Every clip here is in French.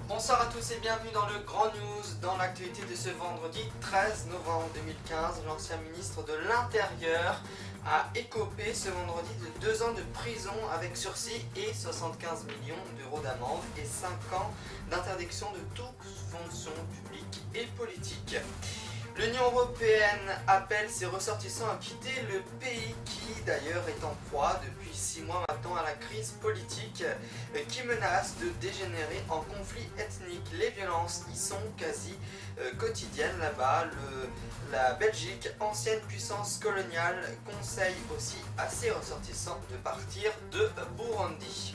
Bonsoir à tous et bienvenue dans le Grand News. Dans l'actualité de ce vendredi 13 novembre 2015, l'ancien ministre de l'Intérieur a écopé ce vendredi de 2 ans de prison avec sursis et 75 millions d'euros d'amende et 5 ans d'interdiction de toute fonction publique et politique. L'Union européenne appelle ses ressortissants à quitter le pays qui d'ailleurs est en proie depuis 6 mois maintenant à la crise politique qui menace de dégénérer en conflit ethnique. Les violences y sont quasi quotidiennes là-bas. La Belgique, ancienne puissance coloniale, conseille aussi à ses ressortissants de partir de Burundi.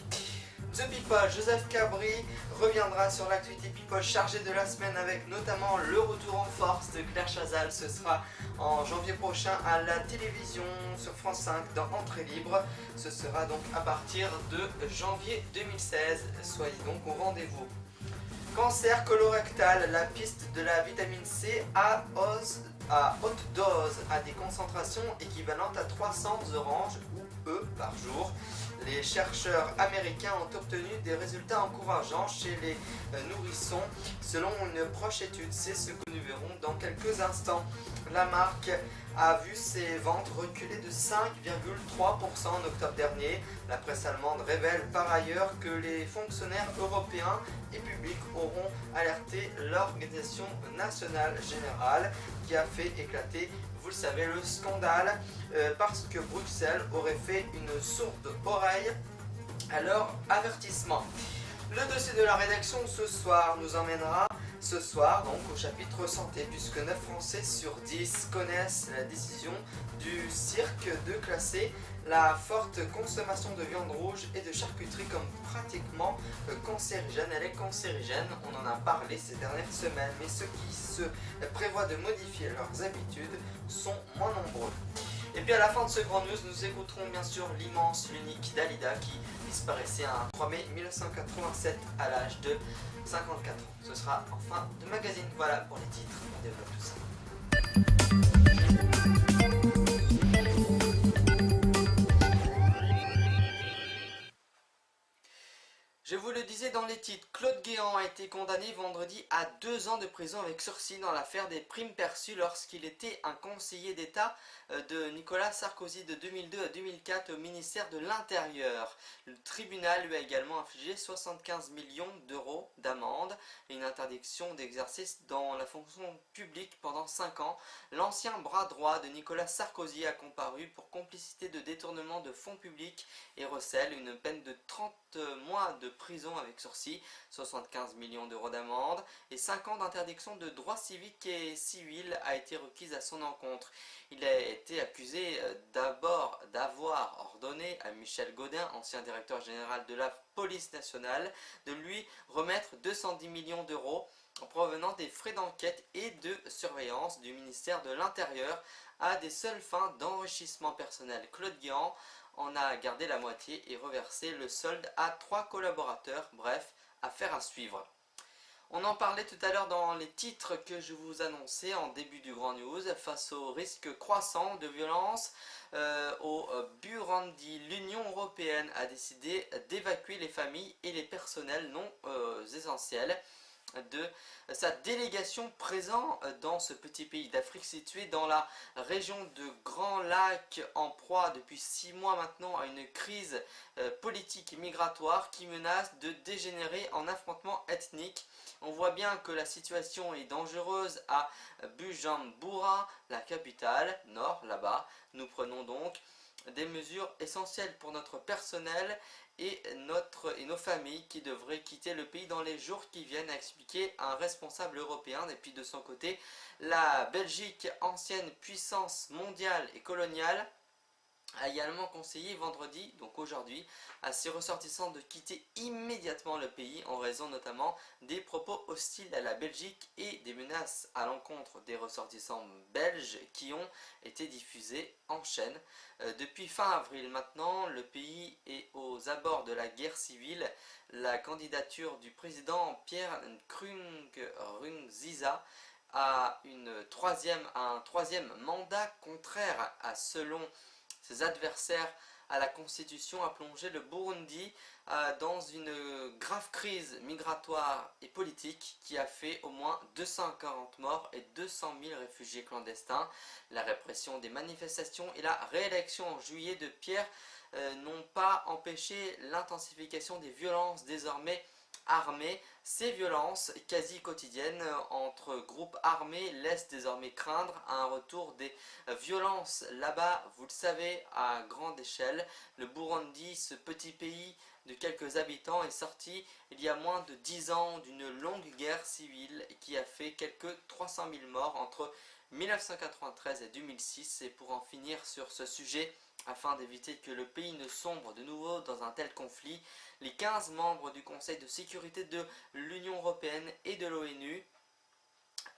The People, Joseph Cabri reviendra sur l'actualité People chargée de la semaine avec notamment le retour en force de Claire Chazal. Ce sera en janvier prochain à la télévision sur France 5 dans Entrée Libre. Ce sera donc à partir de janvier 2016. Soyez donc au rendez-vous. Cancer colorectal, la piste de la vitamine C à haute dose à des concentrations équivalentes à 300 oranges ou œufs par jour. Les chercheurs américains ont obtenu des résultats encourageants chez les nourrissons selon une proche étude. C'est ce que nous verrons dans quelques instants. La marque a vu ses ventes reculer de 5,3% en octobre dernier. La presse allemande révèle par ailleurs que les fonctionnaires européens et publics auront alerté l'Organisation nationale générale qui a fait éclater, vous le savez, le scandale parce que Bruxelles aurait fait une sourde oreille à leur avertissement. Le dossier de la rédaction ce soir nous emmènera donc au chapitre santé puisque 9 Français sur 10 connaissent la décision du cirque de classer la forte consommation de viande rouge et de charcuterie comme pratiquement cancérigène. Elle est cancérigène, on en a parlé ces dernières semaines, mais ceux qui se prévoient de modifier leurs habitudes sont moins nombreux. Et puis à la fin de ce grand news, nous écouterons bien sûr l'immense, l'unique Dalida qui disparaissait un 3 mai 1987 à l'âge de 54 ans. Ce sera en fin de magazine. Voilà pour les titres, on développe tout ça. Je vous le disais dans les titres, Claude Guéant a été condamné vendredi à 2 ans de prison avec sursis dans l'affaire des primes perçues lorsqu'il était un conseiller d'État de Nicolas Sarkozy de 2002 à 2004 au ministère de l'Intérieur. Le tribunal lui a également infligé 75 millions d'euros d'amende et une interdiction d'exercice dans la fonction publique pendant 5 ans. L'ancien bras droit de Nicolas Sarkozy a comparu pour complicité de détournement de fonds publics et recèle une peine de 30 mois de prison avec sursis, 75 millions d'euros d'amende et 5 ans d'interdiction de droits civiques et civils a été requise à son encontre. Il a été accusé d'abord d'avoir ordonné à Michel Gaudin, ancien directeur général de la police nationale, de lui remettre 210 millions d'euros en provenance des frais d'enquête et de surveillance du ministère de l'Intérieur à des seules fins d'enrichissement personnel. Claude Guéant en a gardé la moitié et reversé le solde à 3 collaborateurs. Bref, affaire à suivre. On en parlait tout à l'heure dans les titres que je vous annonçais en début du Grand News. Face au risque croissant de violence au Burundi, l'Union européenne a décidé d'évacuer les familles et les personnels non essentiels de sa délégation présent dans ce petit pays d'Afrique situé dans la région de Grand Lac en proie depuis 6 mois maintenant à une crise politique et migratoire qui menace de dégénérer en affrontement ethnique. On voit bien que la situation est dangereuse à Bujumbura, la capitale, nord là-bas. Nous prenons donc des mesures essentielles pour notre personnel et nos familles qui devraient quitter le pays dans les jours qui viennent, a expliqué un responsable européen. Et puis de son côté, la Belgique, ancienne puissance mondiale et coloniale, a également conseillé vendredi, donc aujourd'hui, à ses ressortissants de quitter immédiatement le pays en raison notamment des propos hostiles à la Belgique et des menaces à l'encontre des ressortissants belges qui ont été diffusés en chaîne. Depuis fin avril maintenant, le pays est aux abords de la guerre civile. La candidature du président Pierre Nkurunziza à un troisième mandat contraire à, selon ses adversaires, à la constitution a plongé le Burundi dans une grave crise migratoire et politique qui a fait au moins 240 morts et 200 000 réfugiés clandestins. La répression des manifestations et la réélection en juillet de Pierre n'ont pas empêché l'intensification des violences désormais armées. Ces violences quasi quotidiennes entre groupes armés laissent désormais craindre un retour des violences là-bas, vous le savez, à grande échelle. Le Burundi, ce petit pays de quelques habitants, est sorti il y a moins de 10 ans d'une longue guerre civile qui a fait quelques 300 000 morts entre 1993 et 2006. Et pour en finir sur ce sujet, afin d'éviter que le pays ne sombre de nouveau dans un tel conflit, les 15 membres du Conseil de sécurité de l'Union européenne et de l'ONU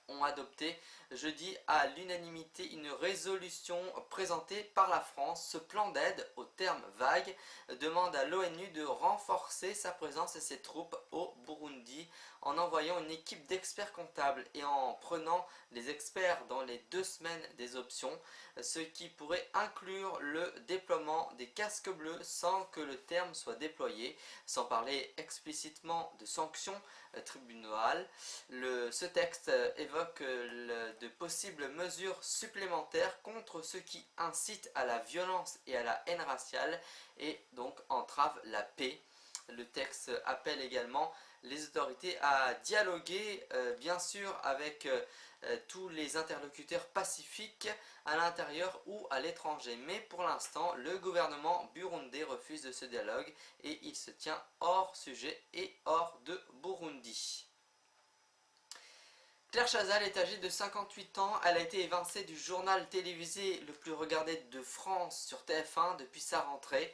ont adopté jeudi à l'unanimité une résolution présentée par la France. Ce plan d'aide, aux termes vagues, demande à l'ONU de renforcer sa présence et ses troupes au Burundi en envoyant une équipe d'experts comptables et en prenant les experts dans les 2 semaines des options, ce qui pourrait inclure le déploiement des casques bleus sans que le terme soit déployé, sans parler explicitement de sanctions tribunales. Ce texte évoque de possibles mesures supplémentaires contre ceux qui incitent à la violence et à la haine raciale et donc entravent la paix. Le texte appelle également les autorités à dialoguer bien sûr avec tous les interlocuteurs pacifiques à l'intérieur ou à l'étranger. Mais pour l'instant, le gouvernement burundais refuse de ce dialogue et il se tient hors sujet et hors de Burundi. Claire Chazal est âgée de 58 ans, elle a été évincée du journal télévisé le plus regardé de France sur TF1 depuis sa rentrée.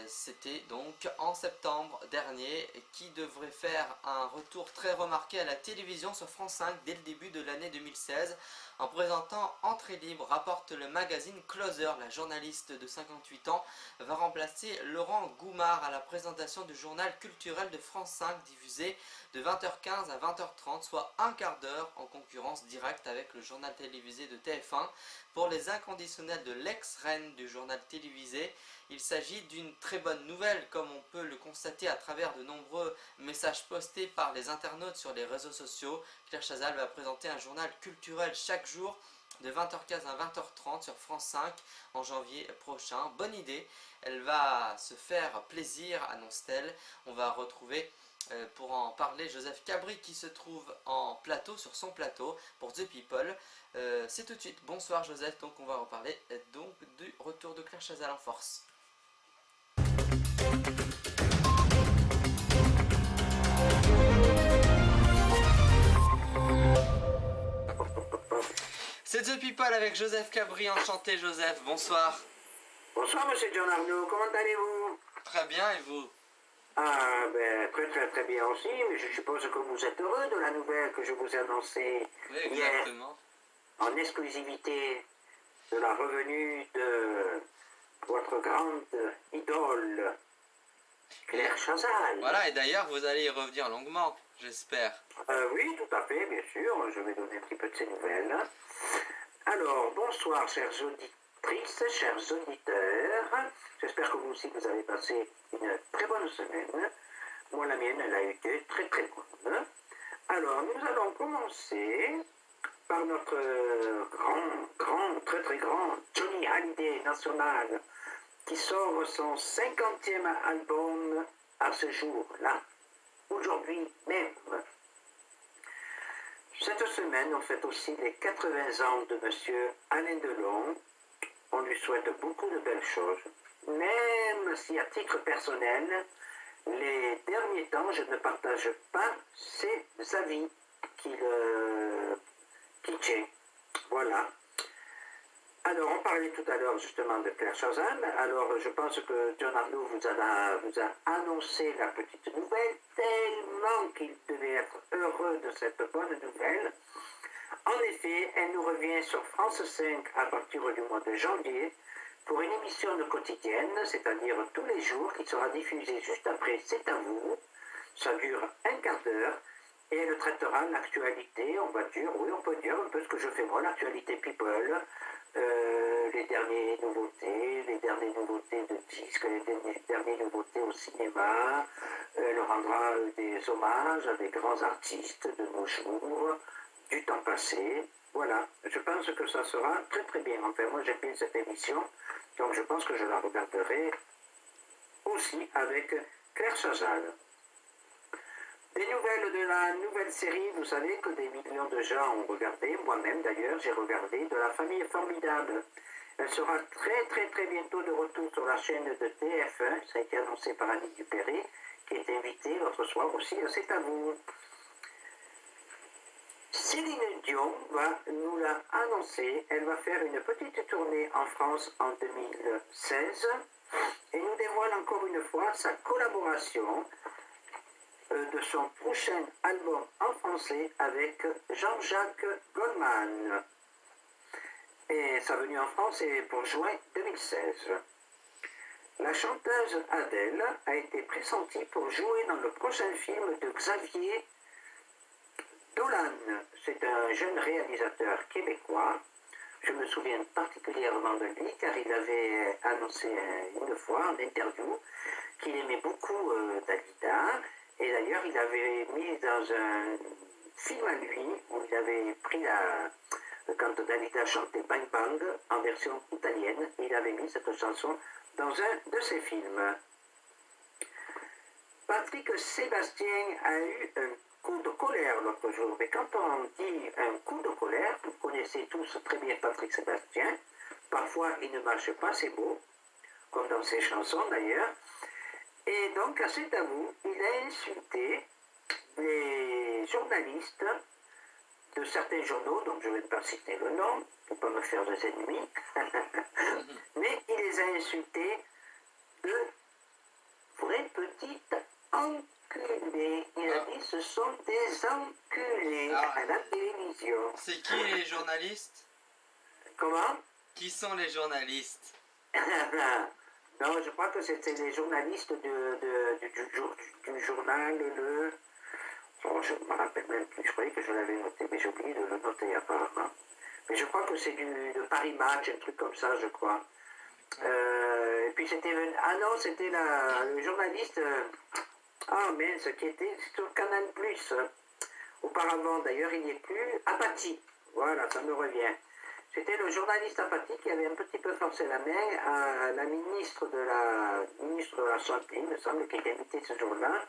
C'était donc en septembre dernier, qui devrait faire un retour très remarqué à la télévision sur France 5 dès le début de l'année 2016. En présentant Entrée libre, rapporte le magazine Closer, la journaliste de 58 ans va remplacer Laurent Goumard à la présentation du journal culturel de France 5 diffusé de 20h15 à 20h30, soit un quart d'heure en concurrence directe avec le journal télévisé de TF1. Pour les inconditionnels de l'ex-reine du journal télévisé, il s'agit d'une très bonne nouvelle, comme on peut le constater à travers de nombreux messages postés par les internautes sur les réseaux sociaux. Claire Chazal va présenter un journal culturel chaque jour de 20h15 à 20h30 sur France 5 en janvier prochain. Bonne idée, elle va se faire plaisir, annonce-t-elle. On va retrouver pour en parler Joseph Cabri qui se trouve en plateau, sur son plateau pour The People. C'est tout de suite. Bonsoir Joseph, donc on va reparler donc du retour de Claire Chazal en force. C'est The People avec Joseph Cabri, enchanté Joseph, bonsoir. Bonsoir Monsieur John Arnaud, comment allez-vous? Très bien, et vous? Ah, ben très bien aussi, mais je suppose que vous êtes heureux de la nouvelle que je vous ai annoncée hier en exclusivité de la revenue de votre grande idole, Claire Chazal. Voilà, et d'ailleurs vous allez y revenir longuement, j'espère. Oui, tout à fait, bien sûr, je vais donner un petit peu de ces nouvelles. Alors, bonsoir chères auditrices, chers auditeurs, j'espère que vous aussi vous avez passé une très bonne semaine. Moi, la mienne, elle a été très bonne. Alors, nous allons commencer par notre très grand Johnny Hallyday national qui sort son 50e album à ce jour-là, aujourd'hui même. Cette semaine, on fête aussi les 80 ans de Monsieur Alain Delon. On lui souhaite beaucoup de belles choses, même si à titre personnel, les derniers temps, je ne partage pas ses avis qu'il tient. Voilà. Alors, on parlait tout à l'heure justement de Claire Chazal. Alors, je pense que John Arnaud vous a annoncé la petite nouvelle, tellement qu'il devait être heureux de cette bonne nouvelle. En effet, elle nous revient sur France 5 à partir du mois de janvier pour une émission de quotidienne, c'est-à-dire tous les jours, qui sera diffusée juste après C'est à vous. Ça dure un quart d'heure et elle traitera l'actualité, on peut dire un peu ce que je fais moi, l'actualité people, les dernières nouveautés de disques, les dernières nouveautés au cinéma. Elle rendra des hommages à des grands artistes de nos jours, du temps passé. Voilà, je pense que ça sera très très bien. Enfin, moi j'aime bien cette émission, donc je pense que je la regarderai aussi avec Claire Chazal. Des nouvelles de la nouvelle série, vous savez que des millions de gens ont regardé, moi-même d'ailleurs, j'ai regardé De la famille formidable. Elle sera très très très bientôt de retour sur la chaîne de TF1, ça a été annoncé par Annie Dupéré, qui est invitée l'autre soir aussi à C'est à vous. Céline Dion nous l'a annoncé, elle va faire une petite tournée en France en 2016 et nous dévoile encore une fois sa collaboration de son prochain album en français avec Jean-Jacques Goldman. Et sa venue en France est pour juin 2016. La chanteuse Adèle a été pressentie pour jouer dans le prochain film de Xavier Dolan. C'est un jeune réalisateur québécois. Je me souviens particulièrement de lui car il avait annoncé une fois en interview qu'il aimait beaucoup Dalida. Et d'ailleurs, il avait mis dans un film à lui où il avait pris quand Dalida chantait Bang Bang en version italienne, il avait mis cette chanson dans un de ses films. Patrick Sébastien a eu un coup de colère l'autre jour. Mais quand on dit un coup de colère, vous connaissez tous très bien Patrick Sébastien. Parfois, il ne marche pas ses mots, comme dans ses chansons d'ailleurs. Et donc, à C'est à vous, il a insulté les journalistes de certains journaux, donc je ne vais pas citer le nom, pour ne pas me faire des ennemis, mais il les a insultés de vraies petites enculés. Il a dit ce sont des enculés à la télévision. C'est qui les journalistes? Comment? Qui sont les journalistes? Non, je crois que c'était les journalistes du journal Le... Oh, je ne me rappelle même plus, je croyais que je l'avais noté, mais j'ai oublié de le noter apparemment. Mais je crois que c'est de Paris Match, un truc comme ça, je crois. Et puis c'était... Ah non, c'était le journaliste... Ah mince, qui était sur Canal+. Auparavant, d'ailleurs, il n'y est plus. Apathy. Voilà, ça me revient. C'était le journaliste Apathy qui avait un petit peu forcé la main à la ministre de la Santé, il me semble, qui était invitée ce jour-là,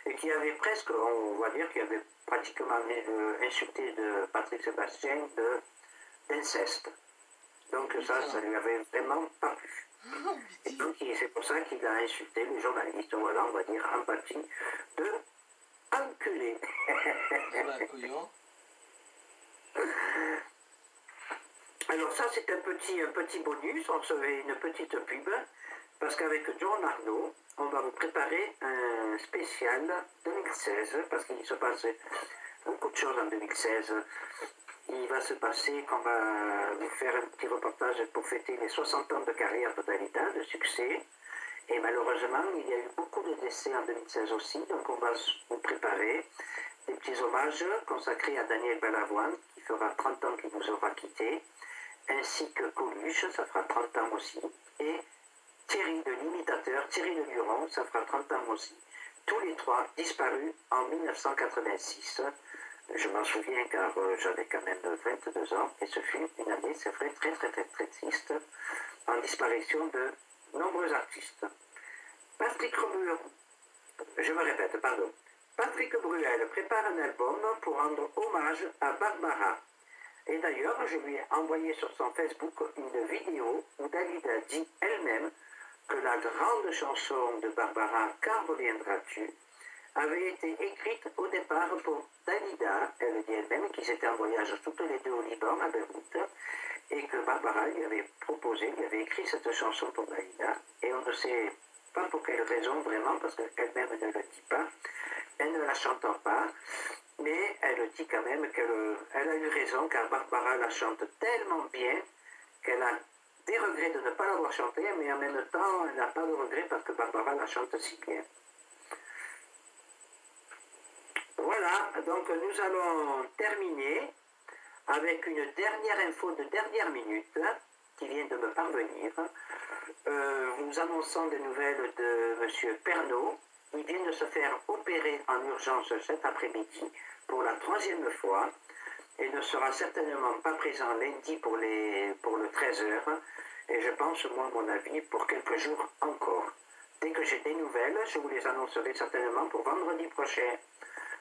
et qui avait presque, on va dire, qui avait pratiquement insulté de Patrick Sébastien d'inceste. Donc ça lui avait vraiment pas plu. Et donc c'est pour ça qu'il a insulté le journaliste, voilà, on va dire, Apathy, de enculé. Alors ça c'est un petit bonus, on se fait une petite pub, parce qu'avec John Arnaud, on va vous préparer un spécial 2016, parce qu'il se passe beaucoup de choses en 2016. Il va se passer qu'on va vous faire un petit reportage pour fêter les 60 ans de carrière de Dalida, de succès. Et malheureusement, il y a eu beaucoup de décès en 2016 aussi, donc on va vous préparer des petits hommages consacrés à Daniel Balavoine, qui fera 30 ans qu'il nous aura quittés, ainsi que Coluche, ça fera 30 ans aussi, et Thierry de l'imitateur, Thierry de Luron, ça fera 30 ans aussi. Tous les trois disparus en 1986. Je m'en souviens car j'avais quand même 22 ans, et ce fut une année, c'est vrai, très très très très triste, en disparition de nombreux artistes. Patrick Bruel prépare un album pour rendre hommage à Barbara. Et d'ailleurs, je lui ai envoyé sur son Facebook une vidéo où Dalida dit elle-même que la grande chanson de Barbara, Quand reviendras-tu, avait été écrite au départ pour Dalida, elle dit elle-même qu'ils étaient en voyage toutes les deux au Liban, à Beyrouth, et que Barbara lui avait proposé, lui avait écrit cette chanson pour Dalida, et on ne sait pas pour quelle raison vraiment, parce qu'elle-même ne le dit pas, elle ne la chantant pas, mais elle dit quand même qu'elle a eu raison, car Barbara la chante tellement bien qu'elle a des regrets de ne pas l'avoir chantée, mais en même temps, elle n'a pas de regrets parce que Barbara la chante si bien. Voilà, donc nous allons terminer avec une dernière info de dernière minute qui vient de me parvenir, vous annonçant des nouvelles de M. Pernaut. Il vient de se faire opérer en urgence cet après-midi pour la 3e fois et ne sera certainement pas présent lundi pour le 13h et je pense, moi, à mon avis, pour quelques jours encore. Dès que j'ai des nouvelles, je vous les annoncerai certainement pour vendredi prochain.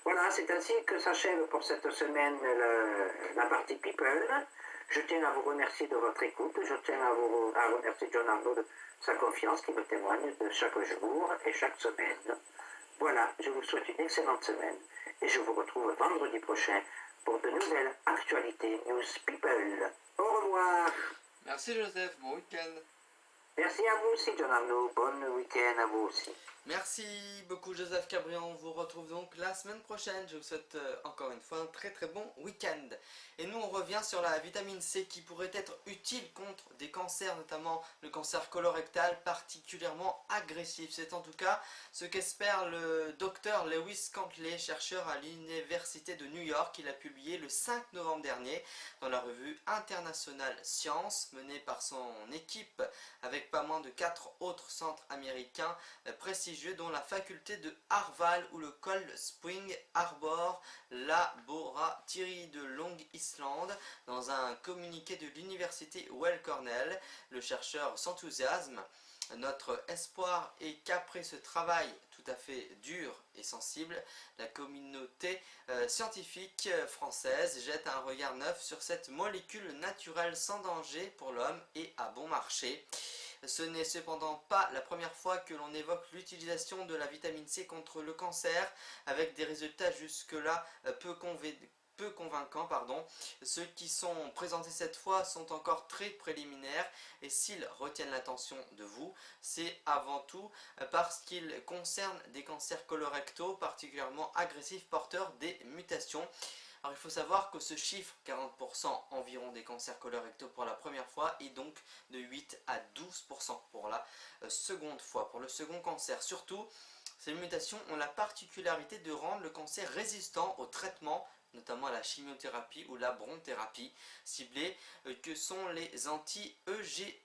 Voilà, c'est ainsi que s'achève pour cette semaine la partie People. Je tiens à vous remercier de votre écoute. Je tiens à remercier John Arnaud de sa confiance qui me témoigne de chaque jour et chaque semaine. Voilà, je vous souhaite une excellente semaine et je vous retrouve vendredi prochain pour de nouvelles actualités News People. Au revoir. Merci Joseph, bon week-end. Merci à vous aussi, John Arnaud. Bon week-end à vous aussi. Merci beaucoup Joseph Cabrion, on vous retrouve donc la semaine prochaine. Je vous souhaite encore une fois un très très bon week-end. Et nous on revient sur la vitamine C qui pourrait être utile contre des cancers, notamment le cancer colorectal particulièrement agressif. C'est en tout cas ce qu'espère le docteur Lewis Cantley, chercheur à l'université de New York. Il a publié le 5 novembre dernier dans la revue internationale Science, menée par son équipe avec pas moins de 4 autres centres américains prestigieux dont la faculté de Harvard ou le Cold Spring Harbor Laboratory de Long Island. Dans un communiqué de l'université Weill Cornell, le chercheur s'enthousiasme. Notre espoir est qu'après ce travail tout à fait dur et sensible, la communauté scientifique française jette un regard neuf sur cette molécule naturelle sans danger pour l'homme et à bon marché. Ce n'est cependant pas la première fois que l'on évoque l'utilisation de la vitamine C contre le cancer, avec des résultats jusque-là peu convaincants. Ceux qui sont présentés cette fois sont encore très préliminaires et s'ils retiennent l'attention de vous, c'est avant tout parce qu'ils concernent des cancers colorectaux particulièrement agressifs porteurs des mutations. Alors il faut savoir que ce chiffre, 40% environ des cancers colorectaux pour la première fois, est donc de 8 à 12% pour la seconde fois, pour le second cancer. Surtout, ces mutations ont la particularité de rendre le cancer résistant au traitement, notamment à la chimiothérapie ou la bronthérapie ciblée, que sont les anti-EGFR,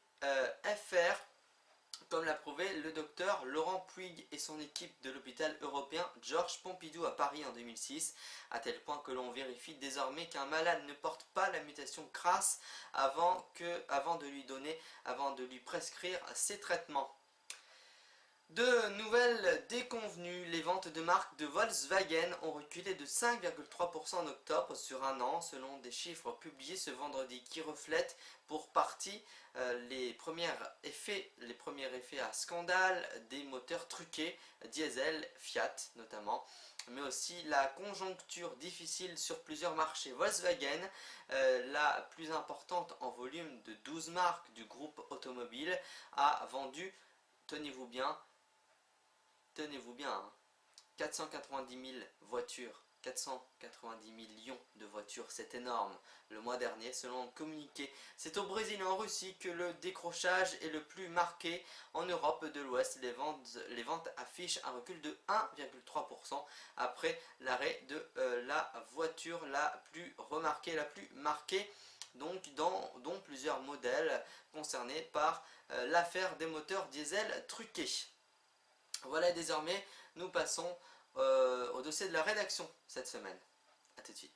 comme l'a prouvé le docteur Laurent Puig et son équipe de l'hôpital européen Georges Pompidou à Paris en 2006, à tel point que l'on vérifie désormais qu'un malade ne porte pas la mutation CRAS avant de lui prescrire ses traitements. De nouvelles déconvenues, les ventes de marques de Volkswagen ont reculé de 5,3% en octobre sur un an, selon des chiffres publiés ce vendredi qui reflètent pour partie les premiers effets à scandale des moteurs truqués, diesel, Fiat notamment, mais aussi la conjoncture difficile sur plusieurs marchés. Volkswagen, la plus importante en volume de 12 marques du groupe automobile, a vendu, tenez-vous bien, 490 000 voitures, 490 millions de voitures, c'est énorme. Le mois dernier, selon le communiqué, c'est au Brésil et en Russie que le décrochage est le plus marqué. En Europe de l'Ouest, les ventes affichent un recul de 1,3% après l'arrêt de la voiture la plus remarquée, la plus marquée, donc dont plusieurs modèles concernés par l'affaire des moteurs diesel truqués. Voilà, désormais, nous passons au dossier de la rédaction cette semaine. A tout de suite.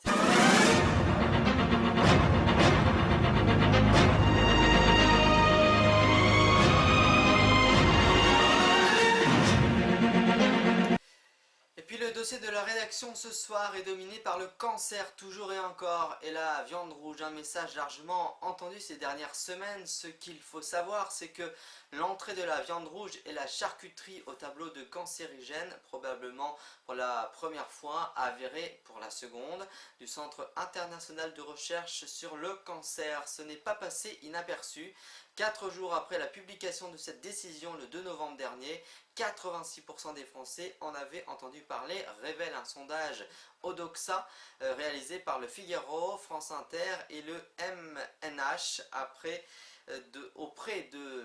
Et puis le dossier de la rédaction ce soir est dominé par le cancer toujours et encore et la viande rouge, un message largement entendu ces dernières semaines. Ce qu'il faut savoir, c'est que l'entrée de la viande rouge et la charcuterie au tableau de cancérigène, probablement pour la première fois, avérée pour la seconde, du Centre international de recherche sur le cancer. Ce n'est pas passé inaperçu. 4 jours après la publication de cette décision le 2 novembre dernier, 86% des Français en avaient entendu parler, révèle un sondage Odoxa réalisé par le Figaro, France Inter et le MNH auprès de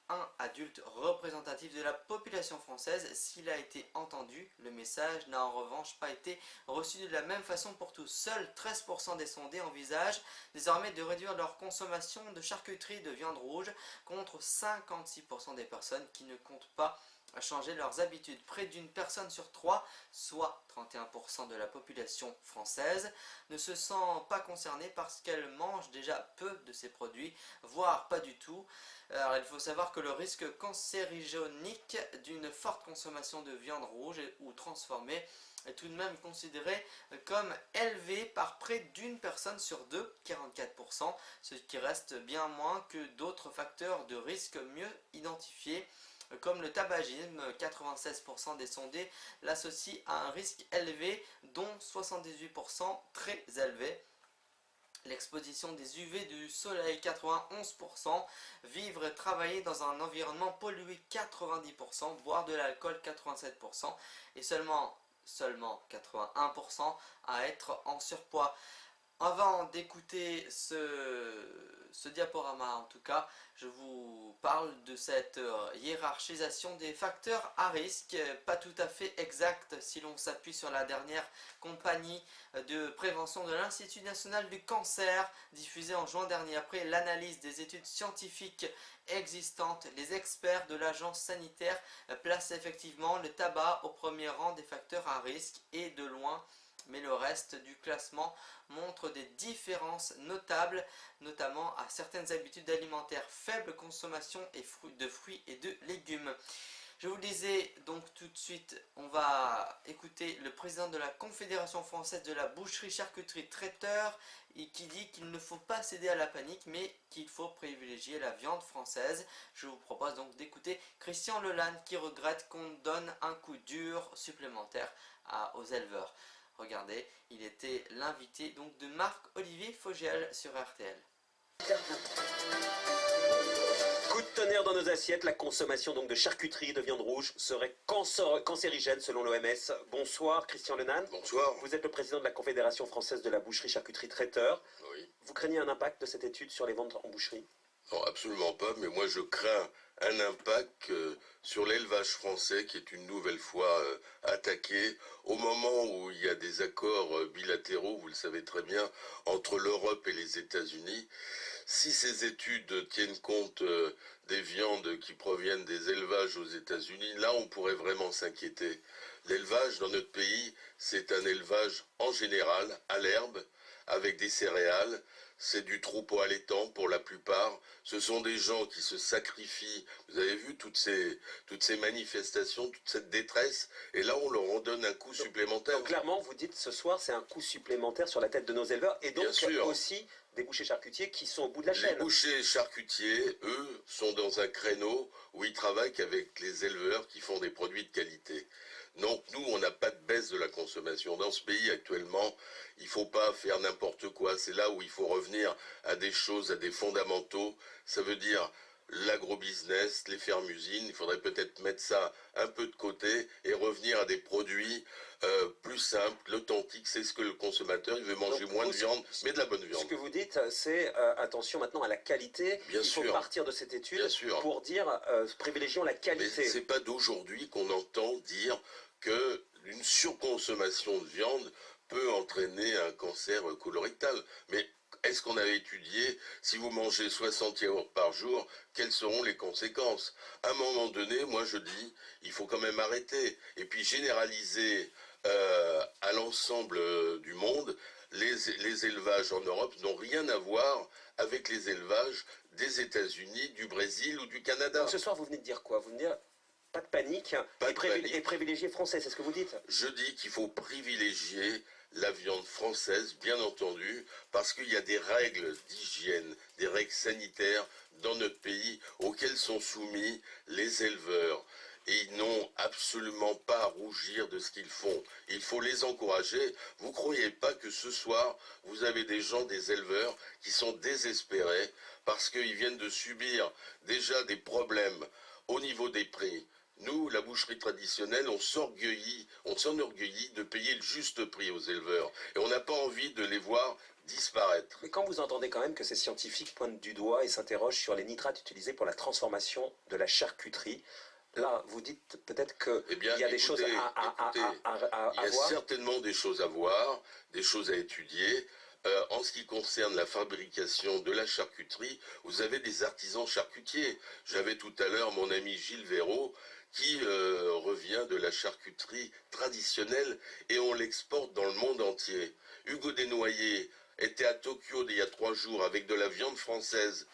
un adulte représentatif de la population française. S'il a été entendu, le message n'a en revanche pas été reçu de la même façon pour tous. Seuls 13% des sondés envisagent désormais de réduire leur consommation de charcuterie de viande rouge contre 56% des personnes qui ne comptent pas changer leurs habitudes. Près d'une personne sur trois, soit 31% de la population française, ne se sent pas concernée parce qu'elle mange déjà peu de ces produits, voire pas du tout. Alors il faut savoir que le risque cancérigénique d'une forte consommation de viande rouge ou transformée est tout de même considéré comme élevé par près d'une personne sur deux, 44%, ce qui reste bien moins que d'autres facteurs de risque mieux identifiés, comme le tabagisme. 96% des sondés l'associent à un risque élevé, dont 78% très élevé. L'exposition des UV du soleil, 91%, vivre et travailler dans un environnement pollué, 90%, boire de l'alcool, 87%, et seulement 81% à être en surpoids. Avant d'écouter ce diaporama, en tout cas, je vous parle de cette hiérarchisation des facteurs à risque, pas tout à fait exacte si l'on s'appuie sur la dernière campagne de prévention de l'Institut national du cancer, diffusée en juin dernier. Après l'analyse des études scientifiques existantes, les experts de l'agence sanitaire placent effectivement le tabac au premier rang des facteurs à risque, et de loin. Mais le reste du classement montre des différences notables, notamment à certaines habitudes alimentaires, faible consommation de fruits et de légumes. Je vous le disais, donc tout de suite, on va écouter le président de la Confédération française de la boucherie, charcuterie, traiteur, et qui dit qu'il ne faut pas céder à la panique, mais qu'il faut privilégier la viande française. Je vous propose donc d'écouter Christian Lelanne, qui regrette qu'on donne un coup dur supplémentaire aux éleveurs. Regardez, il était l'invité donc de Marc-Olivier Fogiel sur RTL. Coup de tonnerre dans nos assiettes, la consommation donc de charcuterie de viande rouge serait cancérigène selon l'OMS. Bonsoir Christian Lelanne. Bonsoir. Vous êtes le président de la Confédération française de la boucherie, charcuterie, traiteur. Oui. Vous craignez un impact de cette étude sur les ventes en boucherie? Non, absolument pas, mais moi je crains un impact sur l'élevage français qui est une nouvelle fois attaqué au moment où il y a des accords bilatéraux, vous le savez très bien, entre l'Europe et les États-Unis. Si ces études tiennent compte des viandes qui proviennent des élevages aux États-Unis, là on pourrait vraiment s'inquiéter. L'élevage dans notre pays, c'est un élevage en général à l'herbe, avec des céréales. C'est du troupeau allaitant pour la plupart. Ce sont des gens qui se sacrifient. Vous avez vu toutes ces manifestations, toute cette détresse. Et là, on leur en donne un coup supplémentaire. Donc clairement, vous dites ce soir, c'est un coup supplémentaire sur la tête de nos éleveurs. Et donc aussi des bouchers charcutiers qui sont au bout de la chaîne. Les bouchers charcutiers, eux, sont dans un créneau où ils travaillent qu'avec les éleveurs qui font des produits de qualité. Donc nous, on n'a pas de baisse de la consommation. Dans ce pays actuellement, il ne faut pas faire n'importe quoi. C'est là où il faut revenir à des choses, à des fondamentaux. Ça veut dire l'agrobusiness, les fermes-usines. Il faudrait peut-être mettre ça un peu de côté et revenir à des produits plus simples, authentiques. C'est ce que le consommateur, il veut manger moins de viande, mais de la bonne viande. Ce que vous dites, c'est attention maintenant à la qualité. Bien sûr. Il faut partir de cette étude pour dire privilégions la qualité. Mais c'est pas d'aujourd'hui qu'on entend dire qu'une surconsommation de viande peut entraîner un cancer colorectal. Mais est-ce qu'on avait étudié, si vous mangez 60 yaourts par jour, quelles seront les conséquences? À un moment donné, moi je dis, il faut quand même arrêter. Et puis généraliser à l'ensemble du monde, les élevages en Europe n'ont rien à voir avec les élevages des États-Unis, du Brésil ou du Canada. Donc ce soir, vous venez de dire quoi? Vous venez de dire pas de panique, et privilégier français, c'est ce que vous dites? Je dis qu'il faut privilégier la viande française, bien entendu, parce qu'il y a des règles d'hygiène, des règles sanitaires dans notre pays auxquelles sont soumis les éleveurs. Et ils n'ont absolument pas à rougir de ce qu'ils font. Il faut les encourager. Vous ne croyez pas que ce soir, vous avez des gens, des éleveurs, qui sont désespérés parce qu'ils viennent de subir déjà des problèmes au niveau des prix Nous, la boucherie traditionnelle, on s'enorgueillit de payer le juste prix aux éleveurs. Et on n'a pas envie de les voir disparaître. Mais quand vous entendez quand même que ces scientifiques pointent du doigt et s'interrogent sur les nitrates utilisés pour la transformation de la charcuterie, là, vous dites peut-être qu'il y a des choses à il y a voir. certainement des choses à voir, des choses à étudier. En ce qui concerne la fabrication de la charcuterie, vous avez des artisans charcutiers. J'avais tout à l'heure mon ami Gilles Véraud qui revient de la charcuterie traditionnelle et on l'exporte dans le monde entier. Hugo Desnoyers était à Tokyo il y a 3 jours avec de la viande française.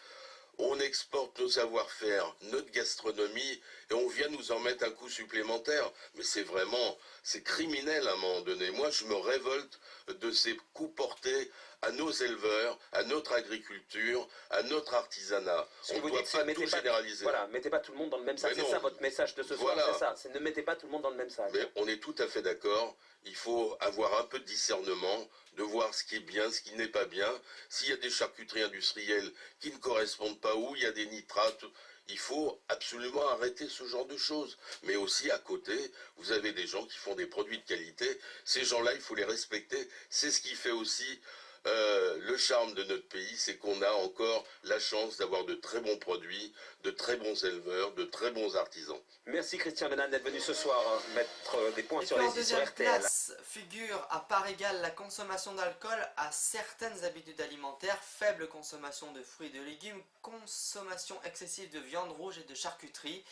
On exporte nos savoir-faire, notre gastronomie, et on vient nous en mettre un coup supplémentaire. Mais c'est criminel à un moment donné. Moi, je me révolte de ces coups portés à nos éleveurs, à notre agriculture, à notre artisanat. On ne doit pas tout généraliser. Voilà, mettez pas tout le monde dans le même sac. C'est ça votre message de ce soir, c'est ça. Ne mettez pas tout le monde dans le même sac. Mais on est tout à fait d'accord. Il faut avoir un peu de discernement, de voir ce qui est bien, ce qui n'est pas bien. S'il y a des charcuteries industrielles qui ne correspondent pas, où il y a des nitrates, il faut absolument arrêter ce genre de choses. Mais aussi à côté, vous avez des gens qui font des produits de qualité. Ces gens-là, il faut les respecter. C'est ce qui fait aussi le charme de notre pays, c'est qu'on a encore la chance d'avoir de très bons produits, de très bons éleveurs, de très bons artisans. Merci Christian Lenan d'être venu ce soir mettre des points sur en les i sur deuxième RTL. place figure à part égale la consommation d'alcool à certaines habitudes alimentaires, faible consommation de fruits et de légumes, consommation excessive de viande rouge et de charcuterie,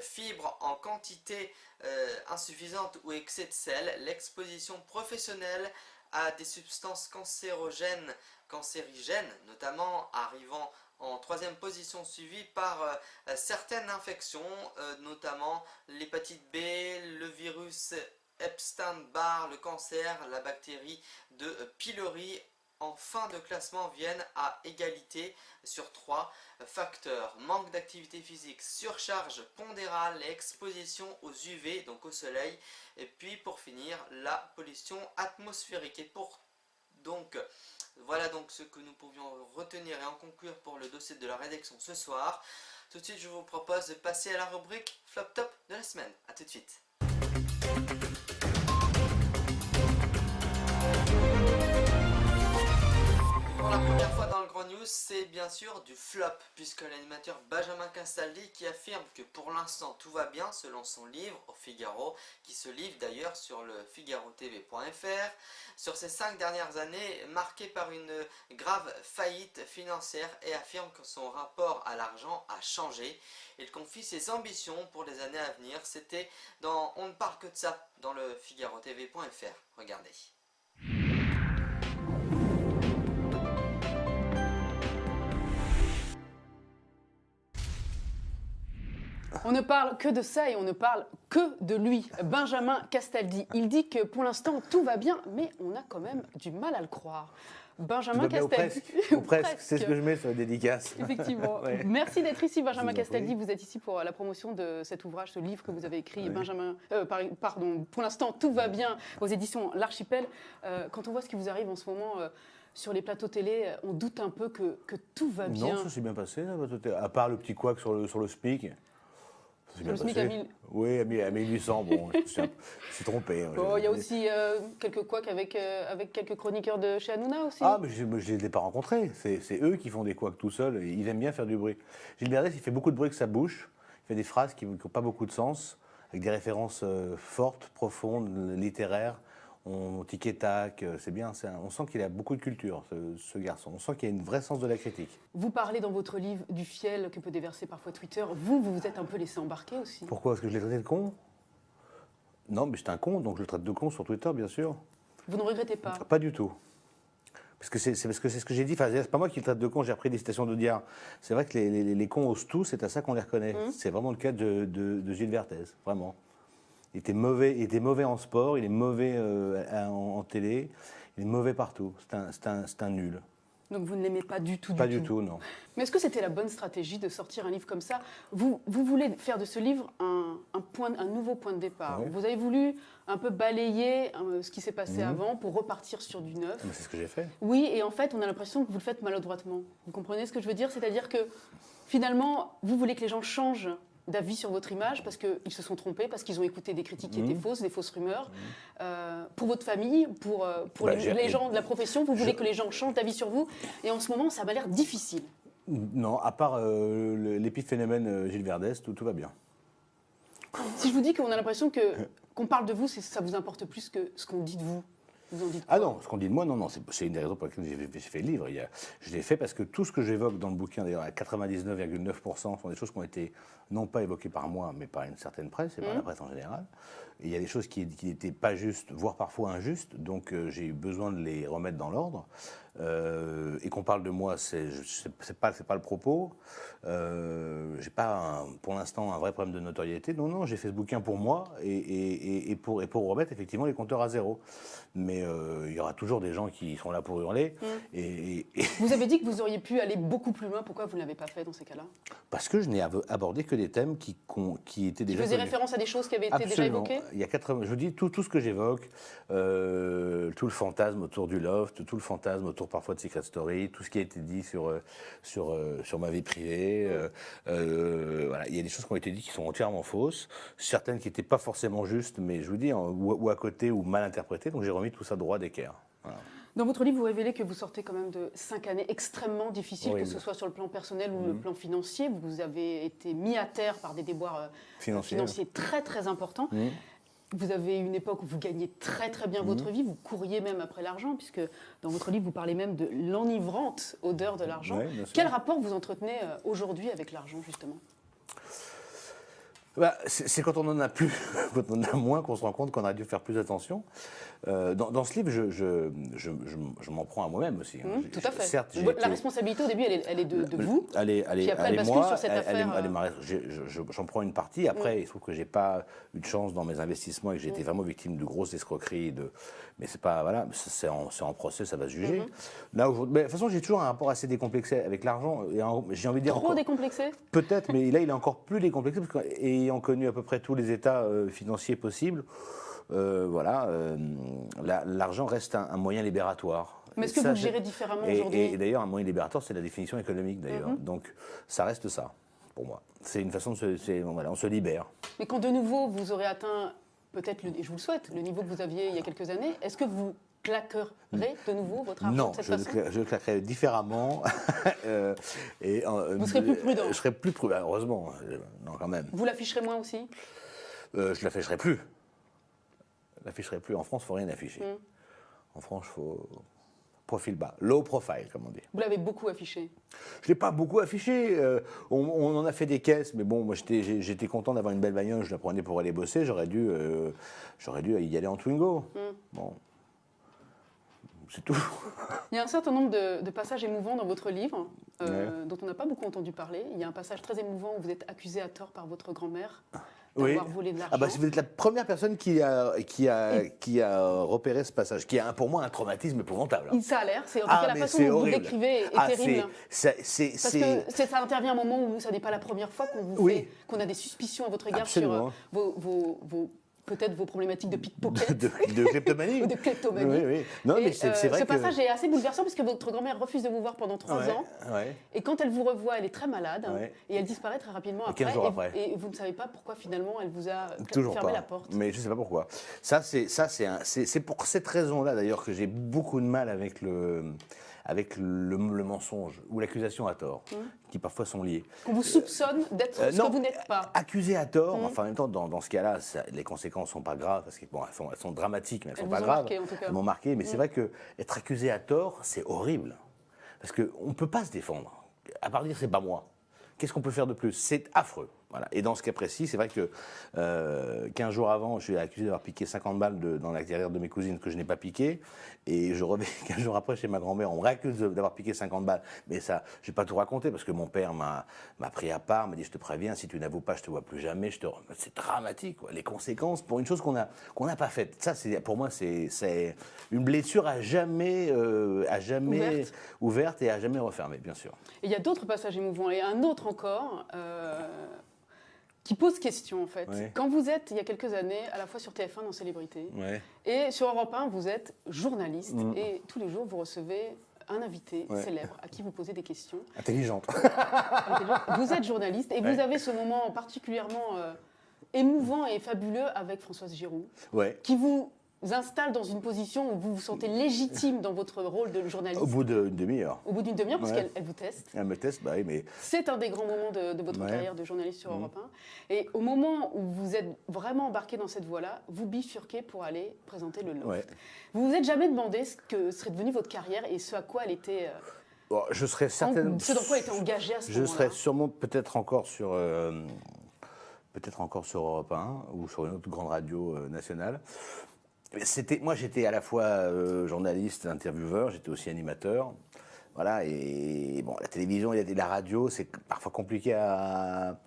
fibres en quantité insuffisante ou excès de sel, l'exposition professionnelle à des substances cancérigènes, notamment arrivant en 3e position, suivie par certaines infections, notamment l'hépatite B, le virus Epstein-Barr, le cancer, la bactérie de pylori. En fin de classement viennent à égalité sur 3 facteurs: manque d'activité physique, surcharge pondérale et exposition aux UV, donc au soleil, et puis pour finir la pollution atmosphérique. Et voilà donc ce que nous pouvions retenir et en conclure pour le dossier de la rédaction ce soir. Tout de suite, je vous propose de passer à la rubrique Flop Top de la semaine. A tout de suite. Pour la première fois dans le Grand News, c'est bien sûr du flop, puisque l'animateur Benjamin Castaldi qui affirme que pour l'instant tout va bien selon son livre au Figaro, qui se livre d'ailleurs sur le figarotv.fr, sur ces 5 dernières années marquées par une grave faillite financière, et affirme que son rapport à l'argent a changé. Il confie ses ambitions pour les années à venir. C'était dans On ne parle que de ça dans le figarotv.fr. Regardez. On ne parle que de ça et on ne parle que de lui, Benjamin Castaldi. Il dit que pour l'instant tout va bien, mais on a quand même du mal à le croire. Benjamin Castaldi. Ou presque, c'est ce que je mets sur la dédicace. Effectivement. Ouais. Merci d'être ici, Benjamin Castaldi. Vous êtes ici pour la promotion de cet ouvrage, ce livre que vous avez écrit, oui. Pour l'instant tout va bien, aux éditions L'Archipel. Quand on voit ce qui vous arrive en ce moment sur les plateaux télé, on doute un peu que tout va bien. Non, ça s'est bien passé, à part le petit couac sur le SMIC. Le SMIC à 1000. Oui, à 1800, bon, je me suis trompé. Il y a aussi quelques couacs avec quelques chroniqueurs de chez Hanouna aussi. Ah, mais je ne les ai pas rencontrés. C'est eux qui font des couacs tout seuls. Ils aiment bien faire du bruit. Gilles Verdez, il fait beaucoup de bruit avec sa bouche. Il fait des phrases qui n'ont pas beaucoup de sens, avec des références fortes, profondes, littéraires. On tic et tac, c'est bien. On sent qu'il a beaucoup de culture, ce garçon. On sent qu'il a une vraie sens de la critique. Vous parlez dans votre livre du fiel que peut déverser parfois Twitter. Vous vous êtes un peu laissé embarquer aussi. Pourquoi? Est-ce que je l'ai traité de con? Non, mais c'est un con, donc je le traite de con sur Twitter, bien sûr. Vous ne regrettez pas? Pas du tout. Parce que c'est ce que j'ai dit. Enfin, c'est pas moi qui le traite de con, j'ai repris des citations d'Audiard. C'est vrai que les cons osent tout, c'est à ça qu'on les reconnaît. C'est vraiment le cas de Gilles Verdez, vraiment. Il était mauvais en sport, il est mauvais en télé, il est mauvais partout. C'est un nul. Donc vous ne l'aimez pas du tout, Pas du tout, non. Mais est-ce que c'était la bonne stratégie de sortir un livre comme ça? Vous voulez faire de ce livre un nouveau point de départ. Oui. Vous avez voulu un peu balayer ce qui s'est passé avant pour repartir sur du neuf. Mais c'est ce que j'ai fait. Oui, et en fait, on a l'impression que vous le faites maladroitement. Vous comprenez ce que je veux dire? C'est-à-dire que finalement, vous voulez que les gens changent d'avis sur votre image parce qu'ils se sont trompés, parce qu'ils ont écouté des critiques qui étaient fausses, des fausses rumeurs. Pour votre famille, pour les gens de la profession, vous voulez que les gens changent d'avis sur vous. Et en ce moment, ça m'a l'air difficile. Non, à part l'épiphénomène Gilles Verdès, tout va bien. Si je vous dis qu'on a l'impression qu'on parle de vous, ça vous importe plus que ce qu'on dit de vous. Vous en dites quoi? Ah non, ce qu'on dit de moi, non, c'est une des raisons pour lesquelles j'ai fait le livre. Je l'ai fait parce que tout ce que j'évoque dans le bouquin, d'ailleurs à 99,9%, sont des choses qui ont été non pas évoquées par moi, mais par une certaine presse et par la presse en général. Et il y a des choses qui n'étaient pas justes, voire parfois injustes, donc j'ai eu besoin de les remettre dans l'ordre. Et qu'on parle de moi, c'est pas le propos. J'ai pas pour l'instant un vrai problème de notoriété. Non, j'ai fait ce bouquin pour moi et pour remettre effectivement les compteurs à zéro. Mais il y aura toujours des gens qui seront là pour hurler. Vous avez dit que vous auriez pu aller beaucoup plus loin. Pourquoi vous ne l'avez pas fait dans ces cas-là? Parce que je n'ai abordé que des thèmes qui étaient déjà. Vous faisiez référence à des choses qui avaient été déjà évoquées? Il y a je vous dis tout ce que j'évoque, tout le fantasme autour du loft, tout le fantasme autour parfois de Secret Story, tout ce qui a été dit sur ma vie privée. Voilà, il y a des choses qui ont été dites qui sont entièrement fausses, certaines qui n'étaient pas forcément justes, mais je vous dis, ou à côté ou mal interprétées, donc j'ai remis tout ça droit d'équerre. Voilà. Dans votre livre, vous révélez que vous sortez quand même de 5 années extrêmement difficiles, que ce soit sur le plan personnel ou le plan financier. Vous avez été mis à terre par des déboires financiers très très importants. Vous avez une époque où vous gagnez très très bien votre vie, vous courriez même après l'argent, puisque dans votre livre, vous parlez même de l'enivrante odeur de l'argent. Quel rapport vous entretenez aujourd'hui avec l'argent, justement ? C'est quand on en a plus, quand on en a moins, qu'on se rend compte qu'on a dû faire plus attention. Dans ce livre, je m'en prends à moi-même aussi. Tout à fait. Certes, la responsabilité au début, elle est de vous. Puis après, elle bascule moi, sur cette affaire. J'en prends une partie. Après, il se trouve que j'ai pas eu de chance dans mes investissements et que j'ai été vraiment victime de grosses escroqueries. Mais c'est pas, voilà, c'est en procès, ça va se juger. Là, de toute façon, j'ai toujours un rapport assez décomplexé avec l'argent. J'ai envie de dire trop décomplexé. Peut-être, mais là, il est encore plus décomplexé parce qu'ayant connu à peu près tous les états financiers possibles. L'argent reste un moyen libératoire. Mais est-ce que vous le gérez différemment aujourd'hui ? Et d'ailleurs, un moyen libératoire, c'est la définition économique, d'ailleurs. Donc, ça reste ça, pour moi. C'est une façon on se libère. Mais quand de nouveau, vous aurez atteint, peut-être, et je vous le souhaite, le niveau que vous aviez il y a quelques années, est-ce que vous claquerez de nouveau votre argent de cette façon ? Non, je le claquerai différemment. Vous serez plus prudent ? Je serai plus prudent, heureusement. Non, quand même. Vous l'afficherez moins aussi ? Je l'afficherai plus. L'afficherai plus. En France, il ne faut rien afficher. En France, il faut profil bas, low profile, comme on dit. Vous l'avez beaucoup affiché? Je ne l'ai pas beaucoup affiché. On en a fait des caisses, mais bon, moi j'étais content d'avoir une belle bagnole, je la prenais pour aller bosser. J'aurais dû y aller en Twingo. Bon. C'est tout. Il y a un certain nombre de passages émouvants dans votre livre, dont on n'a pas beaucoup entendu parler. Il y a un passage très émouvant où vous êtes accusé à tort par votre grand-mère d'avoir volé de l'argent. Vous êtes la première personne qui a repéré ce passage, qui a pour moi un traumatisme épouvantable. Ça a l'air. En tout cas, la façon dont vous le décrivez est terrible. Parce que ça intervient à un moment où ça n'est pas la première fois qu'on a des suspicions à votre égard sur peut-être vos problématiques de pickpocket. de kleptomanie. Ou de kleptomanie. Oui. Non, mais c'est vrai ce passage est assez bouleversant parce que votre grand-mère refuse de vous voir pendant 3 ans. Et quand elle vous revoit, elle est très malade. Et elle disparaît très rapidement après. 15 jours après. Et vous ne savez pas pourquoi finalement elle vous a fermé la porte. Mais je ne sais pas pourquoi. C'est pour cette raison-là d'ailleurs que j'ai beaucoup de mal avec le mensonge ou l'accusation à tort, qui parfois sont liés. Qu'on vous soupçonne d'être ce que vous n'êtes pas. Accusé à tort, enfin en même temps, dans ce cas-là, les conséquences ne sont pas graves, parce qu'elles sont dramatiques, mais elles ne sont pas graves. Marqué, en tout cas. Elles m'ont marqué, mais c'est vrai qu'être accusé à tort, c'est horrible. Parce qu'on ne peut pas se défendre, à part dire c'est pas moi. Qu'est-ce qu'on peut faire de plus? C'est affreux. Voilà. Et dans ce cas précis, c'est vrai que 15 jours avant, je suis accusé d'avoir piqué 50 balles dans la carrière de mes cousines que je n'ai pas piqué. Et je reviens 15 jours après chez ma grand-mère, on me réaccuse d'avoir piqué 50 balles. Mais ça, je n'ai pas tout raconté parce que mon père m'a pris à part, m'a dit je te préviens, si tu n'avoues pas, je ne te vois plus jamais. C'est dramatique, quoi. Les conséquences pour une chose qu'on n'a pas faite. Ça, pour moi, c'est une blessure à jamais ouverte et à jamais refermée, bien sûr. Et il y a d'autres passages émouvants. Et un autre encore... qui pose question en fait. Quand vous êtes, il y a quelques années, à la fois sur TF1 dans Célébrité, et sur Europe 1, vous êtes journaliste, et tous les jours vous recevez un invité célèbre à qui vous posez des questions. Intelligente. Vous êtes journaliste et vous avez ce moment particulièrement émouvant et fabuleux avec Françoise Giroud, qui vous installe dans une position où vous vous sentez légitime dans votre rôle de journaliste. Au bout d'une demi-heure. Au bout d'une demi-heure, parce qu'elle vous teste. Elle me teste, bah oui, mais... C'est un des grands moments de votre carrière de journaliste sur Europe 1. Et au moment où vous êtes vraiment embarqué dans cette voie-là, vous bifurquez pour aller présenter le Loft. Vous vous êtes jamais demandé ce que serait devenue votre carrière et ce à quoi elle était... Bon, je serais certainement... Ce dans quoi elle était engagée à ce moment-là. Je serais sûrement peut-être encore sur Europe 1 ou sur une autre grande radio nationale. Moi, j'étais à la fois journaliste, intervieweur, j'étais aussi animateur. Voilà, et bon, la télévision et la radio, c'est parfois compliqué à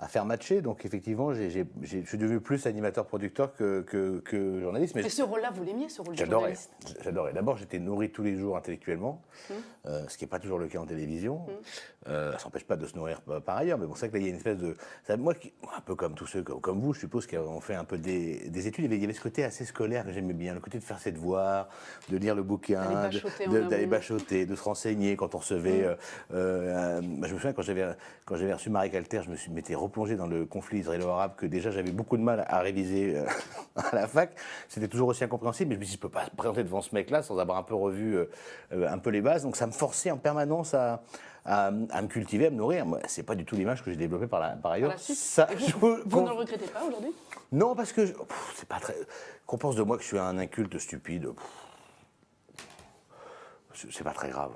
faire matcher. Donc, effectivement, je suis devenu plus animateur-producteur que journaliste. Mais ce rôle-là, vous l'aimiez, ce rôle de j'adorais, journaliste? J'adorais. D'abord, j'étais nourri tous les jours intellectuellement, ce qui n'est pas toujours le cas en télévision. Ça ne s'empêche pas de se nourrir par ailleurs, mais bon, c'est vrai que là, il y a une espèce de... Moi, un peu comme tous ceux comme vous, je suppose, qui ont fait un peu des études, il y avait ce côté assez scolaire que j'aimais bien, le côté de faire ses devoirs, de lire le bouquin, d'aller bachoter, de se renseigner quand on recevait... je me souviens, quand j'avais reçu Marie Calter, je m'étais replongé dans le conflit israélo-arabe que déjà j'avais beaucoup de mal à réviser à la fac. C'était toujours aussi incompréhensible, mais je me suis dit, je ne peux pas me présenter devant ce mec-là sans avoir un peu revu un peu les bases. Donc ça me forçait en permanence à me cultiver, à me nourrir. Moi, c'est pas du tout l'image que j'ai développée par ailleurs. Ça, vous ne le regrettez pas aujourd'hui? Non, parce que c'est pas très... Qu'on pense de moi que je suis un inculte stupide, c'est pas très grave.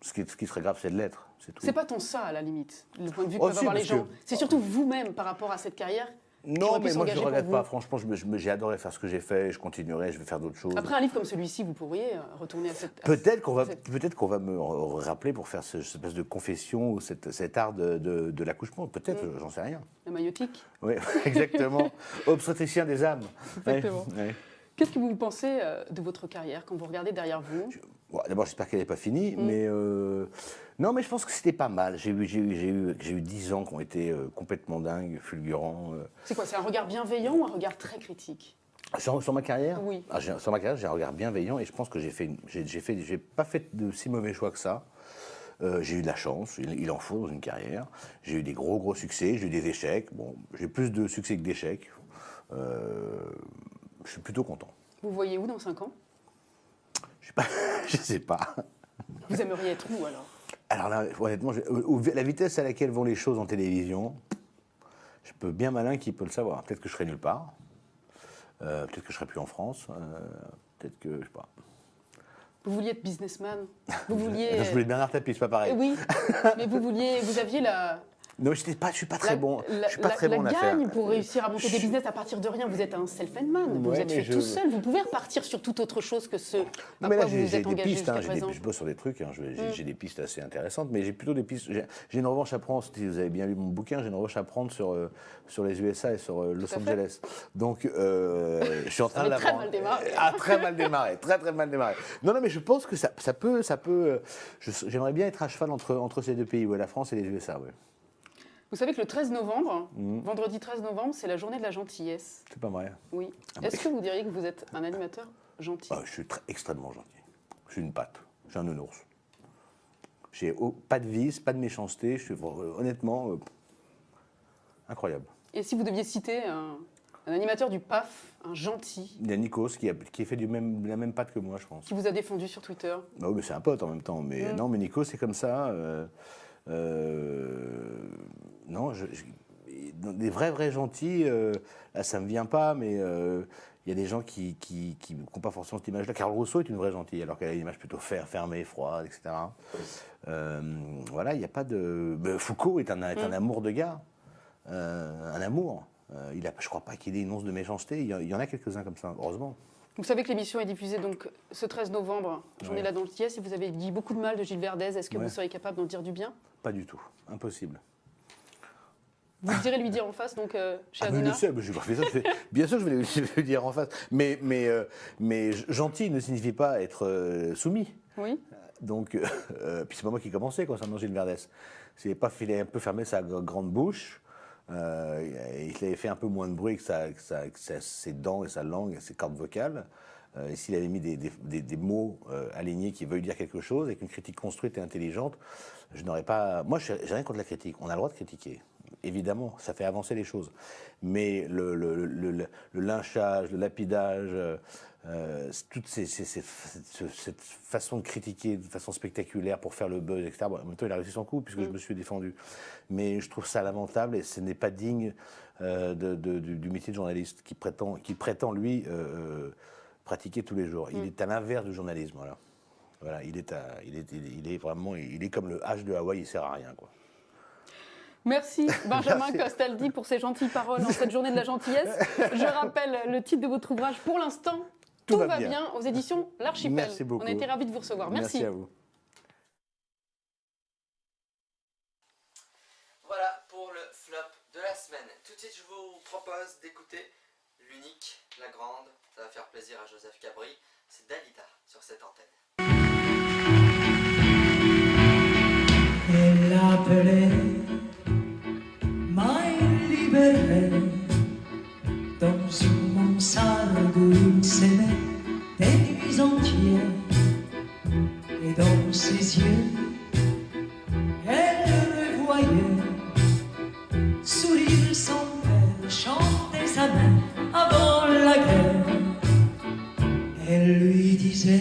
Ce qui serait grave, c'est de l'être. C'est pas tant ça, à la limite, le point de vue que peuvent avoir les gens. C'est surtout vous-même par rapport à cette carrière. Non, mais moi je ne regrette pas. Franchement, j'ai adoré faire ce que j'ai fait. Je continuerai, je vais faire d'autres choses. Après un livre comme celui-ci, vous pourriez retourner à cette... Peut-être qu'on va me rappeler pour faire cette espèce de confession ou cet art de l'accouchement. Peut-être, j'en sais rien. La maïotique. Oui, exactement. Obstétricien des âmes. Exactement. Ouais. Qu'est-ce que vous pensez de votre carrière quand vous regardez derrière vous? D'abord, j'espère qu'elle n'est pas finie, mais... Non, mais je pense que c'était pas mal. J'ai eu 10 ans qui ont été complètement dingues, fulgurants. C'est quoi? C'est un regard bienveillant ou un regard très critique? Sur ma carrière? Oui. Sur ma carrière, j'ai un regard bienveillant et je pense que j'ai pas fait de si mauvais choix que ça. J'ai eu de la chance, il en faut dans une carrière. J'ai eu des gros succès, j'ai eu des échecs. Bon, j'ai plus de succès que d'échecs. Je suis plutôt content. Vous voyez où dans 5 ans? Je sais pas. Vous aimeriez être où alors? Alors là, honnêtement, la vitesse à laquelle vont les choses en télévision, je peux bien malin qui peut le savoir. Peut-être que je serai nulle part. Peut-être que je serai plus en France. Peut-être que, je sais pas. Vous vouliez être businessman. Vous vouliez... Je voulais Bernard Tapie, c'est pas pareil. Oui, mais vous aviez la... Non, je suis pas très bon. Je suis pas très bon en affaires. La gagne pour réussir à monter des business à partir de rien. Vous êtes un self-made man. Vous êtes fait tout seul. Vous pouvez repartir sur toute autre chose que ce à quoi vous vous êtes engagé jusqu'à présent. Je bosse sur des trucs. J'ai des pistes assez intéressantes, mais j'ai plutôt des pistes. J'ai une revanche à prendre. Si vous avez bien lu mon bouquin, j'ai une revanche à prendre sur les USA et sur Los Angeles. Donc, je suis en train de la très mal démarré. Très mal démarré. Très mal démarré. Non, mais je pense que ça peut. J'aimerais bien être à cheval entre ces deux pays, la France et les USA. Ouais. Vous savez que le 13 novembre, vendredi 13 novembre, c'est la journée de la gentillesse. C'est pas vrai. Oui. Est-ce que vous diriez que vous êtes un animateur gentil? Je suis extrêmement gentil. Je suis une patte. Je suis un nounours. J'ai pas de vice, pas de méchanceté. Je suis honnêtement incroyable. Et si vous deviez citer un animateur du PAF, un gentil? Il y a Nikos qui est fait de la même patte que moi, je pense. Qui vous a défendu sur Twitter? Oui, mais c'est un pote en même temps. Mais non, mais Nikos, c'est comme ça. Non, des vrais gentils, là ça me vient pas, mais il y a des gens qui n'ont pas forcément cette image-là. Carole Rousseau est une vraie gentille, alors qu'elle a une image plutôt fermée, froide, etc. Voilà, il n'y a pas de... Foucault est un amour de gars, un amour. Je crois pas qu'il ait une once de méchanceté, il y en a quelques-uns comme ça, heureusement. Vous savez que l'émission est diffusée donc ce 13 novembre, journée là dans le Thiès, et vous avez dit beaucoup de mal de Gilles Verdez. Est-ce que vous seriez capable d'en dire du bien? Pas du tout, impossible. Vous irez lui dire en face, donc, chez Hanouna? Bien sûr, je vais lui dire en face. Mais gentil ne signifie pas être soumis. Oui. Donc, puis c'est pas moi qui commençais concernant Gilles Verdez. Il a un peu fermé sa grande bouche. Il avait fait un peu moins de bruit que ses dents et sa langue et ses cordes vocales. et s'il avait mis des mots alignés qui veulent dire quelque chose, avec une critique construite et intelligente, je n'aurais pas... Moi, j'ai rien contre la critique. On a le droit de critiquer. Évidemment, ça fait avancer les choses. Mais le lynchage, le lapidage, toute cette façon de critiquer de façon spectaculaire pour faire le buzz, etc. Bon, en même temps, il a réussi son coup puisque je me suis défendu. Mais je trouve ça lamentable et ce n'est pas digne du métier de journaliste qui prétend lui, pratiquer tous les jours. Il est à l'inverse du journalisme, voilà. Voilà, il est vraiment, il est comme le H de Hawaï, il sert à rien, quoi. Merci Benjamin Castaldi pour ces gentilles paroles en cette journée de la gentillesse. Je rappelle le titre de votre ouvrage, Pour l'instant, tout va bien, aux éditions L'Archipel. Merci beaucoup. On a été ravis de vous recevoir. Merci. Merci à vous. Voilà pour le flop de la semaine. Tout de suite, je vous propose d'écouter l'unique, la grande, ça va faire plaisir à Joseph Cabri, c'est Dalida sur cette antenne. Elle appelait ma libérée dans une mansarde où il s'aimait des nuits entières, et dans ses yeux elle le voyait sourire son père, chanter sa mère avant la guerre. Elle lui disait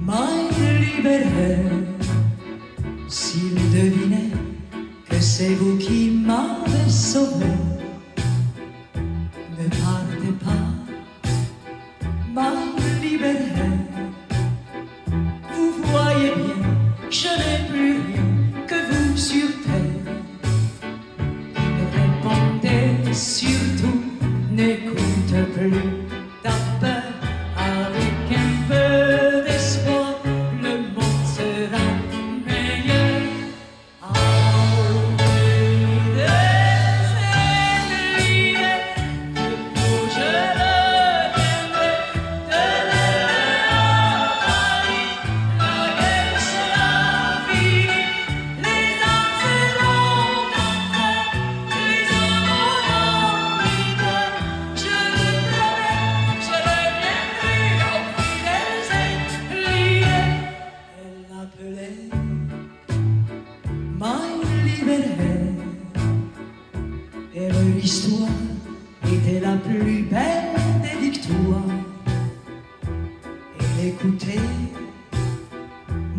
ma libérée, s'il devinait que c'est vous qui m'avez sauvé, ne partez pas, ma libérée. Vous voyez bien, je n'ai plus rien que vous sur terre. Répondez surtout, n'écoute plus ta peur, avec un peu d'espoir, le monde sera meilleur. Et leur histoire était la plus belle des victoires. Elle écoutait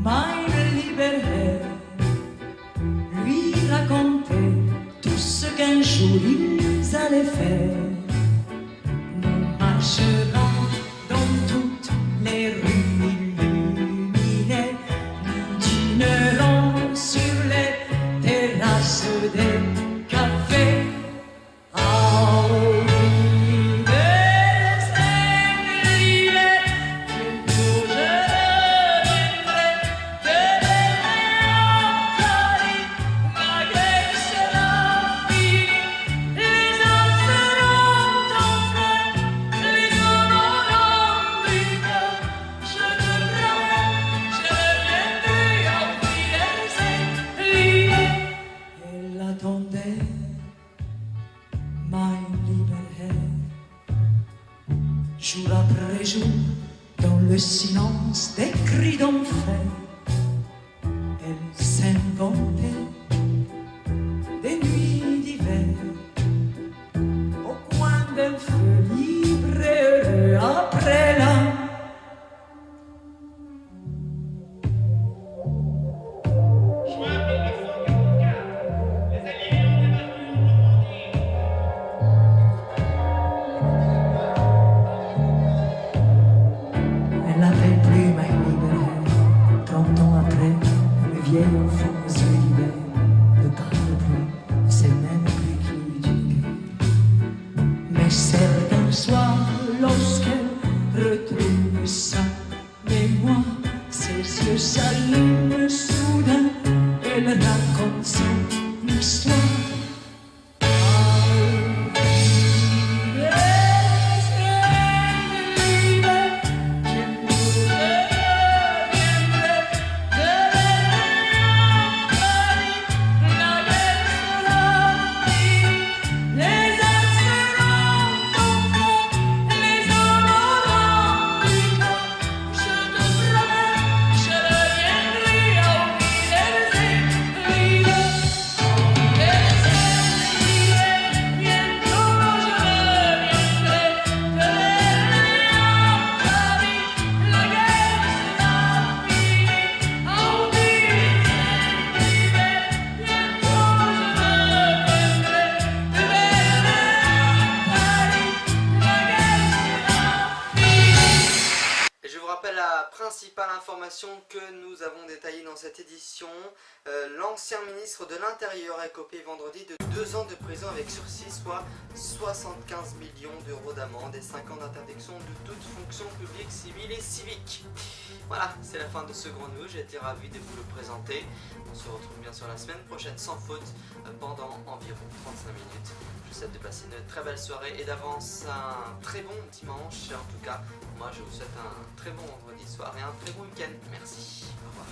Meine Libérée lui racontait tout ce qu'un jour ils allaient faire. On marchera dans toutes les rues illuminées, nous dînerons sur les terrasses des cafés. Jour après jour, dans le silence des cris d'enfer, elle s'inventait des nuits d'hiver au coin d'un feu libre et heureux après la vieil enfant se libère, ne parle plus, c'est même plus qui du cœur. Mais certains soirs, lorsqu'elle retrouve sa mémoire, ses yeux s'allument soudain, elle raconte son histoire. Les âmes seront en feu, les hommes rappelle la principale information que nous avons détaillée dans cette édition. L'ancien ministre de l'Intérieur a écopé vendredi de 2 ans de prison avec sursis, soit 75 millions d'euros d'amende et 5 ans d'interdiction de toute fonction publique, civile et civique. Voilà, c'est la fin de ce grand news, j'ai été ravi de vous le présenter. On se retrouve bien sûr la semaine prochaine sans faute pendant environ 35 minutes. Je vous souhaite de passer une très belle soirée et d'avance un très bon dimanche. En tout cas, moi je vous souhaite un très bon vendredi soir et un très bon week-end. Merci, au revoir.